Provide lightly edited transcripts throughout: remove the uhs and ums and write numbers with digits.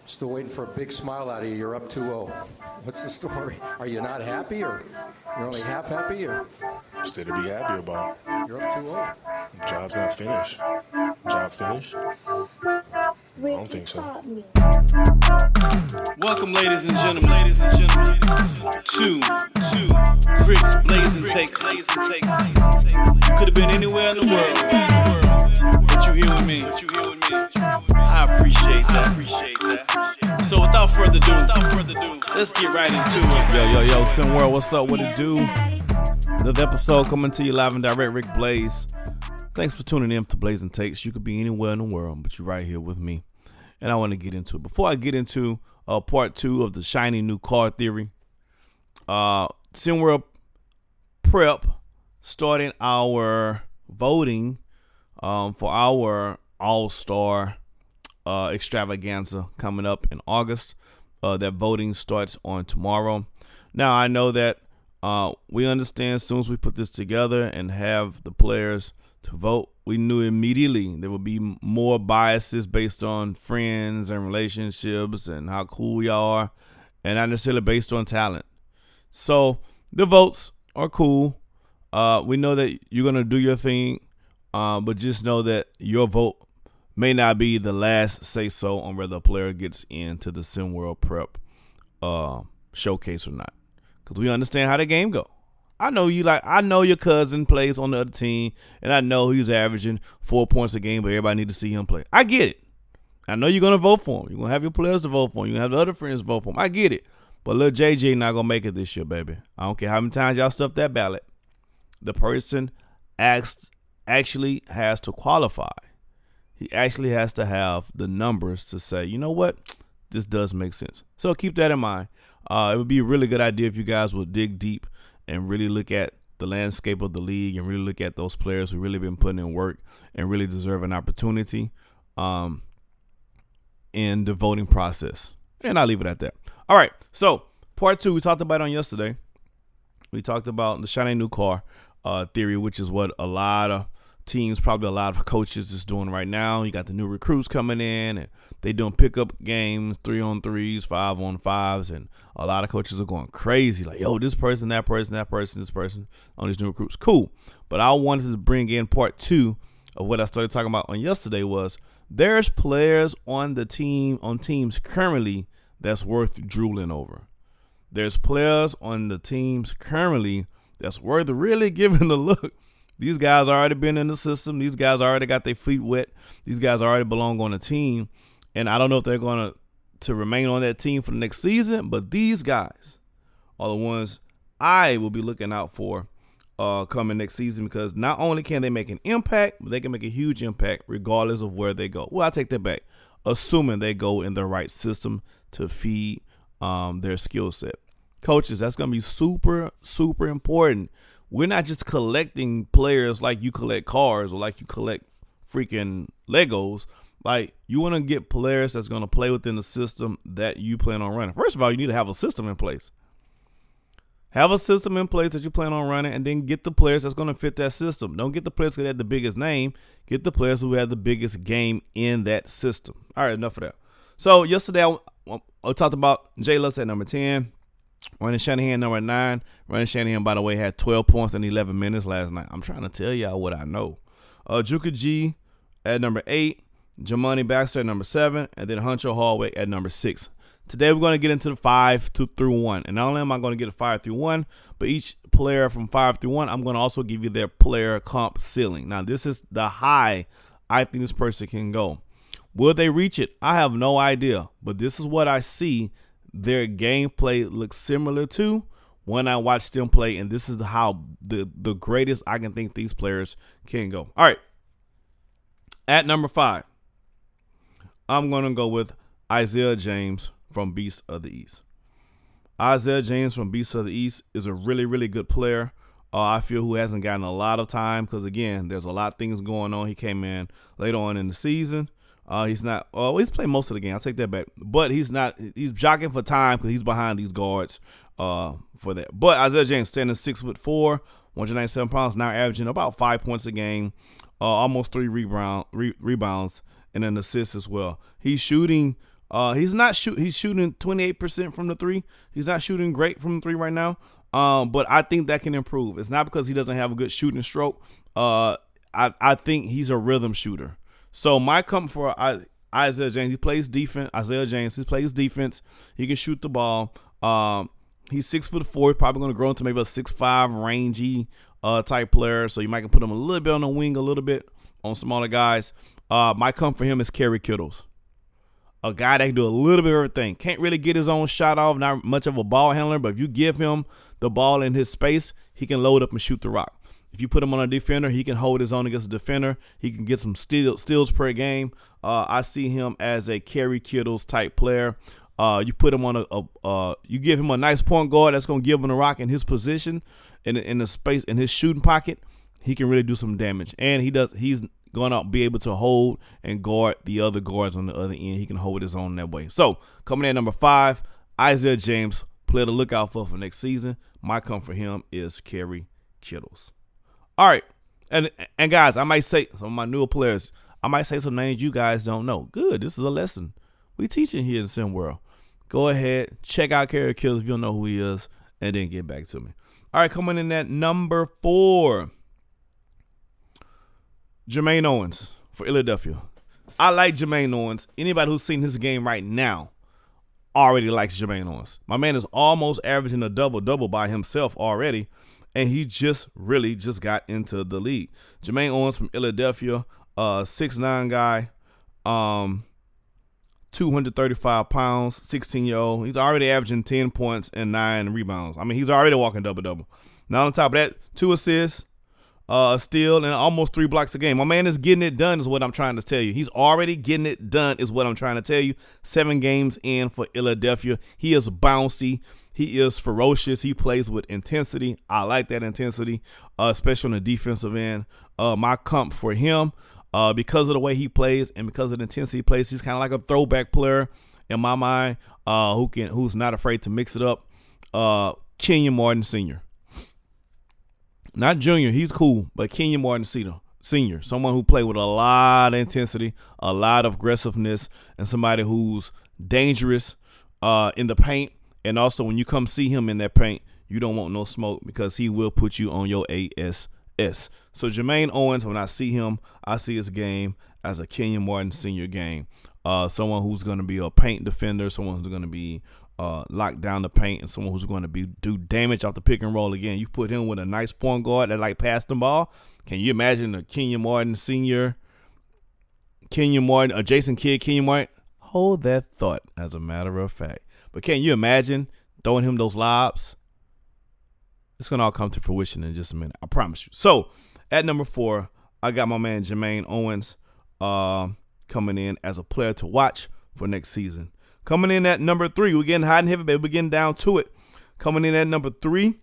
Still waiting for a big smile out of you. You're up 2-0. What's the story? Are you not happy, or you're only half happy, or? Still to be happy about. You're up 2-0. Job's not finished. Job finished? I don't think so. Welcome, ladies and gentlemen, to Rick's Blazin Takes. You could have been anywhere in the world, but you here with me. I appreciate that. So without further ado, let's get right into it. Yo, SimWorld, what's up? What it do? Another episode coming to you live and direct. Rick Blaze. Thanks for tuning in to Blazin Takes. You could be anywhere in the world, but you're right here with me. And I want to get into it. Before I get into part 2 of the shiny new car theory, SimWorld Prep starting our voting for our All-Star extravaganza coming up in August. That voting starts on tomorrow. Now, I know that we understand as soon as we put this together and have the players to vote, we knew immediately there would be more biases based on friends and relationships and how cool y'all are, and not necessarily based on talent. So the votes are cool. We know that you're going to do your thing, but just know that your vote may not be the last say-so on whether a player gets into the SimWorld Prep showcase or not, because we understand how the game goes. I know your cousin plays on the other team, and I know he's averaging 4 points a game, but everybody need to see him play. I get it. I know you're going to vote for him. You're going to have your players to vote for him. You're going to have the other friends vote for him. I get it. But little JJ not going to make it this year, baby. I don't care how many times y'all stuff that ballot. The person actually has to qualify. He actually has to have the numbers to say, you know what, this does make sense. So keep that in mind. It would be a really good idea if you guys would dig deep and really look at the landscape of the league and really look at those players who really been putting in work and really deserve an opportunity in the voting process. And I'll leave it at that. All right, so part 2, we talked about it on yesterday. We talked about the shiny new car theory, which is what a lot of teams, probably a lot of coaches is doing right now. You got the new recruits coming in, and they doing pickup games, 3-on-3s, 5-on-5s, and a lot of coaches are going crazy. Like, yo, this person, that person, this person on these new recruits. Cool. But I wanted to bring in part 2 of what I started talking about on yesterday was there's players on the team, on teams currently that's worth drooling over. There's players on the teams currently that's worth really giving a look. These guys already been in the system. These guys already got their feet wet. These guys already belong on the team. And I don't know if they're going to remain on that team for the next season, but these guys are the ones I will be looking out for coming next season, because not only can they make an impact, but they can make a huge impact regardless of where they go. Well, I take that back, assuming they go in the right system to feed their skill set. Coaches, that's going to be super, super important. We're not just collecting players like you collect cars or like you collect freaking Legos. Like, you want to get players that's going to play within the system that you plan on running. First of all, you need to have a system in place. Have a system in place that you plan on running, and then get the players that's going to fit that system. Don't get the players that have the biggest name. Get the players who have the biggest game in that system. All right, enough of that. So yesterday I talked about Jay Lutz at number 10. Running Shanahan, number 9. Running Shanahan, by the way, had 12 points in 11 minutes last night. I'm trying to tell y'all what I know. Juka G at number 8. Jamani Baxter at number 7. And then Huncho Hallway at number 6. Today we're going to get into the 5 through 1. And not only am I going to get a 5 through 1, but each player from 5 through 1, I'm going to also give you their player comp ceiling. Now, this is the high I think this person can go. Will they reach it? I have no idea. But this is what I see their gameplay looks similar to when I watch them play, and this is how the greatest I can think these players can go. All right. At number 5, I'm going to go with Isaiah James from Beasts of the East. Isaiah James from Beasts of the East is a really, really good player. I feel who hasn't gotten a lot of time because, again, there's a lot of things going on. He came in later on in the season. He's not. He's played most of the game. I'll take that back. But he's not. He's jockeying for time because he's behind these guards for that. But Isaiah James, standing 6'4", 197 pounds, now averaging about 5 points a game, almost 3 rebounds, and an assist as well. He's shooting He's shooting 28% from the three. He's not shooting great from the three right now. But I think that can improve. It's not because he doesn't have a good shooting stroke. I think he's a rhythm shooter. So my comfort for Isaiah James, he plays defense. He plays defense. He can shoot the ball. He's 6'4". He's probably going to grow into maybe a 6'5" rangy type player. So you might can put him a little bit on the wing, a little bit on smaller guys. My comfort for him is Kerry Kittles. A guy that can do a little bit of everything. Can't really get his own shot off, not much of a ball handler, but if you give him the ball in his space, he can load up and shoot the rock. If you put him on a defender, he can hold his own against a defender. He can get some steals per game. I see him as a Kerry Kittles type player. You put him on you give him a nice point guard that's going to give him the rock in his position, in the space, in his shooting pocket. He can really do some damage, and he's going to be able to hold and guard the other guards on the other end. He can hold his own that way. So coming in at number 5, Isaiah James, player to look out for next season. My comfort for him is Kerry Kittles. All right, and guys, I might say some of my newer players. I might say some names you guys don't know. Good, this is a lesson we teaching here in SimWorld. Go ahead, check out Kerry Kittles if you don't know who he is, and then get back to me. All right, coming in at number 4. Jermaine Owens for Philadelphia. I like Jermaine Owens. Anybody who's seen his game right now already likes Jermaine Owens. My man is almost averaging a double-double by himself already, and he just got into the league. Jermaine Owens from Philadelphia, 6'9" guy, 235 pounds, 16-year-old. He's already averaging 10 points and 9 rebounds. I mean, he's already walking double-double. Now on top of that, 2 assists, steal, and almost 3 blocks a game. My man is getting it done is what I'm trying to tell you. He's already getting it done is what I'm trying to tell you. 7 games in for Philadelphia. He is bouncy. He is ferocious. He plays with intensity. I like that intensity, especially on the defensive end. My comp for him, because of the way he plays and because of the intensity he plays, he's kind of like a throwback player in my mind, who's not afraid to mix it up. Kenyon Martin Sr. Not junior, he's cool, but Kenyon Martin Sr., someone who played with a lot of intensity, a lot of aggressiveness, and somebody who's dangerous in the paint. And also, when you come see him in that paint, you don't want no smoke because he will put you on your ASS. So Jermaine Owens, when I see him, I see his game as a Kenyon Martin Sr. game. Someone who's going to be a paint defender, someone who's going to be lock down the paint, and someone who's going to do damage off the pick and roll. Again, you put him with a nice point guard that like pass the ball. Can you imagine a Kenyon Martin Sr., a Jason Kidd, Kenyon Martin? Hold that thought, as a matter of fact. But can you imagine throwing him those lobs? It's going to all come to fruition in just a minute. I promise you. So at number 4, I got my man Jermaine Owens coming in as a player to watch for next season. Coming in at number 3, we're getting hot and heavy, baby. We're getting down to it. Coming in at number 3,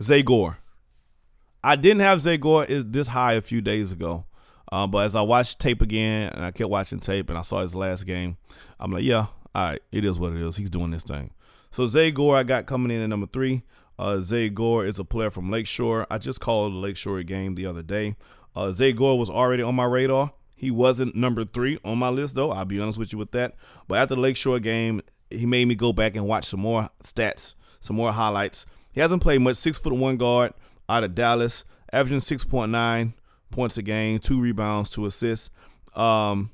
Zay Gore. I didn't have Zay Gore this high a few days ago. But as I watched tape again, and I kept watching tape, and I saw his last game, I'm like, yeah, all right, it is what it is. He's doing this thing. So Zay Gore I got coming in at number 3. Zay Gore is a player from Lakeshore. I just called the Lakeshore game the other day. Zay Gore was already on my radar. He wasn't number 3 on my list, though. I'll be honest with you with that. But after the Lakeshore game, he made me go back and watch some more stats, some more highlights. He hasn't played much. 6'1" guard out of Dallas, averaging 6.9 points a game, 2 rebounds, 2 assists. Not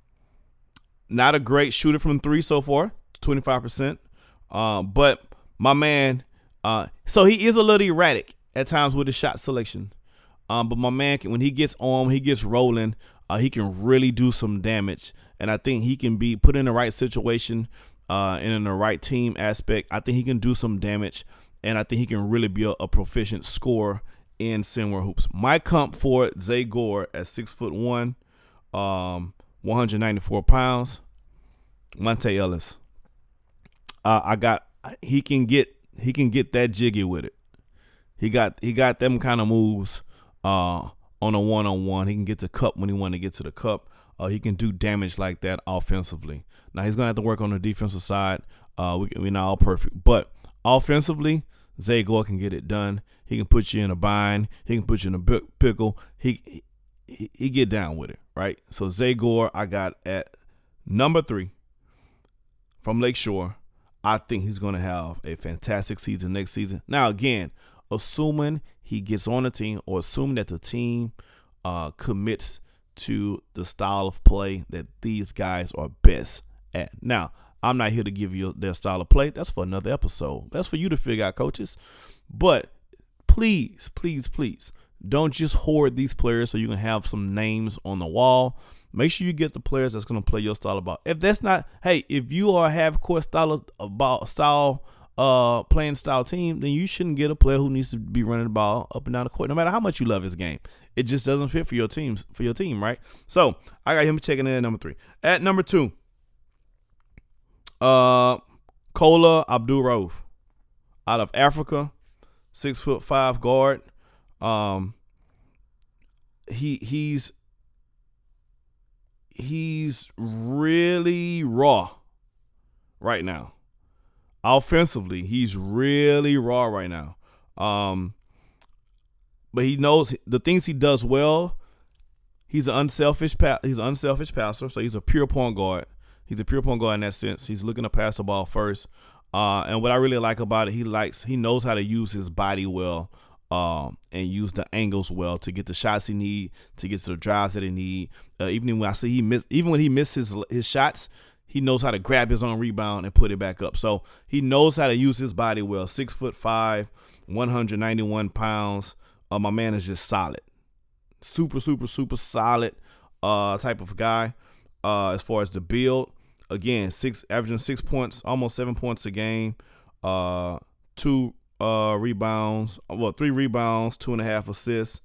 a great shooter from 3 so far, 25%. But my man, so he is a little erratic at times with his shot selection. But my man, when he gets on, when he gets rolling, he can really do some damage. And I think he can be put in the right situation and in the right team aspect. I think he can do some damage. And I think he can really be a proficient scorer in SimWorld hoops. My comp for Zay Gore at 6'1", 194 pounds, Monte Ellis. He can get that jiggy with it. He got them kind of moves on a one-on-one. He can get to cup when he want to get to the cup. He can do damage like that offensively. Now he's gonna have to work on the defensive side. We're not all perfect, but offensively, Zay Gore can get it done. He can put you in a bind. He can put you in a pickle. He get down with it, right? So Zay Gore I got at number 3. from Lakeshore. I think he's going to have a fantastic season next season. Now, again, assuming he gets on the team or assuming that the team commits to the style of play that these guys are best at. Now, I'm not here to give you their style of play. That's for another episode. That's for you to figure out, coaches. But please, please, please, don't just hoard these players so you can have some names on the wall. Make sure you get the players that's going to play your style of ball. If that's not, hey, if you are a half-court playing style team, then you shouldn't get a player who needs to be running the ball up and down the court, no matter how much you love his game. It just doesn't fit for your team, right? So I got him checking in at number 3. At number 2, Kola Abdul-Rauf out of Africa, 6'5" guard. He's really raw right now. Offensively, he's really raw right now. But he knows the things he does well. He's an unselfish passer, so he's a pure point guard. He's a pure point guard in that sense. He's looking to pass the ball first. And what I really like about it, he knows how to use his body well. And use the angles well to get the shots he need, to get to the drives that he need. Even when he misses his shots, he knows how to grab his own rebound and put it back up. So he knows how to use his body well. 6'5", 191 pounds. My man is just solid, super, super, super solid type of guy. As far as the build, again, averaging 6 points, almost 7 points a game. 3 rebounds, 2.5 assists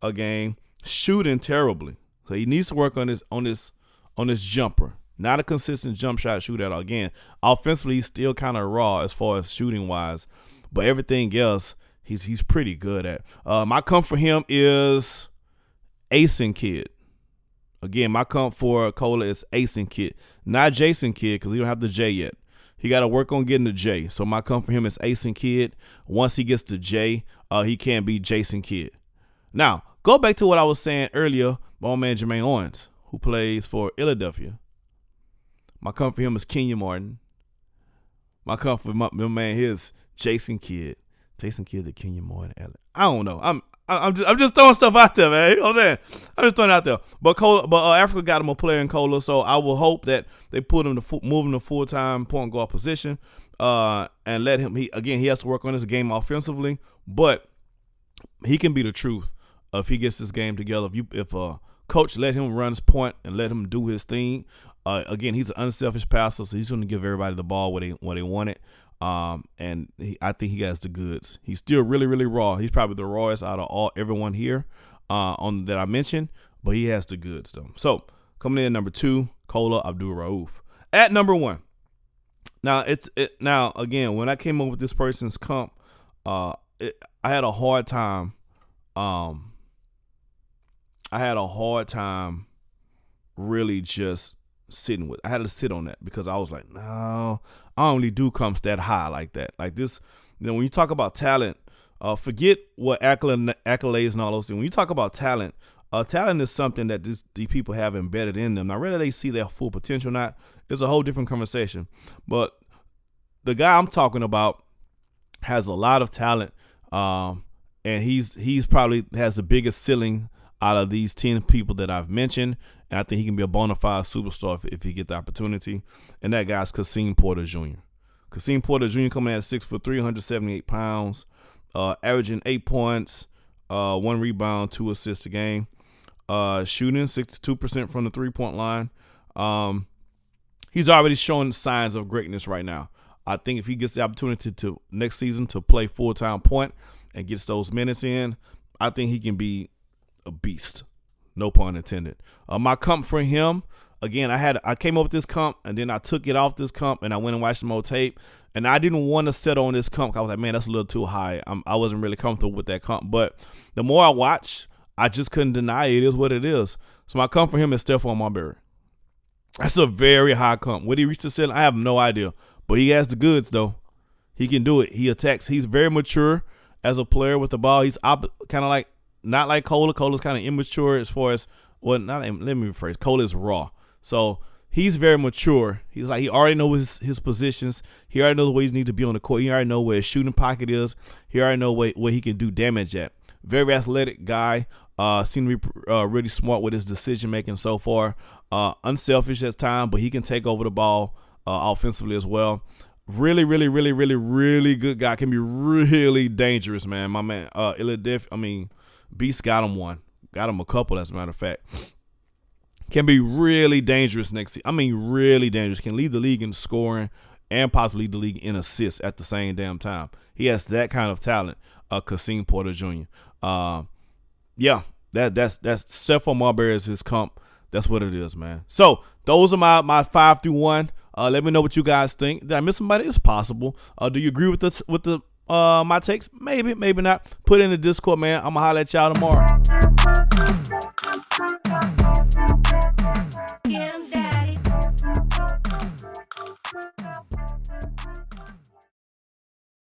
a game. Shooting terribly, so he needs to work on his jumper. Not a consistent jump shot shooter at all. Again, offensively, he's still kind of raw as far as shooting wise, but everything else he's pretty good at. My comp for him is Asen Kidd. Again, my comp for Kola is Asen Kidd, not Jason Kidd, because he don't have the J yet. He got to work on getting the J. So my comp for him is Asen Kidd. Once he gets the J, he can't be Jason Kidd. Now, go back to what I was saying earlier about my man Jermaine Owens, who plays for Philadelphia. My comp for him is Kenyon Martin. My comp for my man here is Jason Kidd. Jason Kidd to Kenyon Martin. I don't know. I'm just throwing stuff out there, man. You know what I'm saying? I'm just throwing it out there. But Africa got him a player in Kola, so I will hope that they put him move him to full-time point guard position, and let him. He has to work on his game offensively, but he can be the truth if he gets his game together. If a coach let him run his point and let him do his thing, again, he's an unselfish passer, so he's going to give everybody the ball where they want it. And I think he has the goods. He's still really, really raw. He's probably the rawest out of everyone here that I mentioned, but he has the goods though. So coming in at number 2, Kola Abdul-Rauf. At number 1. Now now again, when I came up with this person's comp, I had a hard time. Really just sitting with. I had to sit on that because I was like, no, I only do comps that high like that. Like this, when you talk about talent, forget what accolades and all those things. When you talk about talent, talent is something that these people have embedded in them. Now, whether they see their full potential or not is a whole different conversation. But the guy I'm talking about has a lot of talent, and he's probably has the biggest ceiling out of these 10 people that I've mentioned. And I think he can be a bona fide superstar if he get the opportunity. And that guy's Kasim Porter Jr. Kasim Porter Jr. coming in at 6'3", 178 pounds, averaging 8 points, 1 rebound, 2 assists a game, shooting 62% from the 3-point line. He's already showing signs of greatness right now. I think if he gets the opportunity to next season to play full-time point and gets those minutes in, I think he can be a beast. No pun intended. My comp for him, again, I came up with this comp and then I took it off this comp and I went and watched some more tape, and I didn't want to settle on this comp. I was like, man, that's a little too high. I wasn't really comfortable with that comp, but the more I watched, I just couldn't deny it. It is what it is. So my comp for him is Stephon Marbury. That's a very high comp. Would he reach the ceiling? I have no idea, but he has the goods though. He can do it. He attacks. He's very mature as a player with the ball. He's kind of like, not like Kola. Kola's kind of immature as far as, well, let me rephrase. Kola is raw. So he's very mature. He's like, he already knows his positions. He already knows the ways he needs to be on the court. He already knows where his shooting pocket is. He already knows where he can do damage at. Very athletic guy. Seems to be really smart with his decision making so far. Unselfish at times, but he can take over the ball offensively as well. Really, really, really, really, really good guy. Can be really dangerous, man. My man, Beast got him one. Got him a couple, as a matter of fact. Can be really dangerous next season. Really dangerous. Can lead the league in scoring and possibly lead the league in assists at the same damn time. He has that kind of talent, Kasim Porter Jr. That's Stephon Marbury is his comp. That's what it is, man. So those are my 5 through 1. Let me know what you guys think. Did I miss somebody? It's possible. Do you agree with my takes? Maybe, maybe not. Put it in the Discord, man. I'm gonna holler at y'all tomorrow.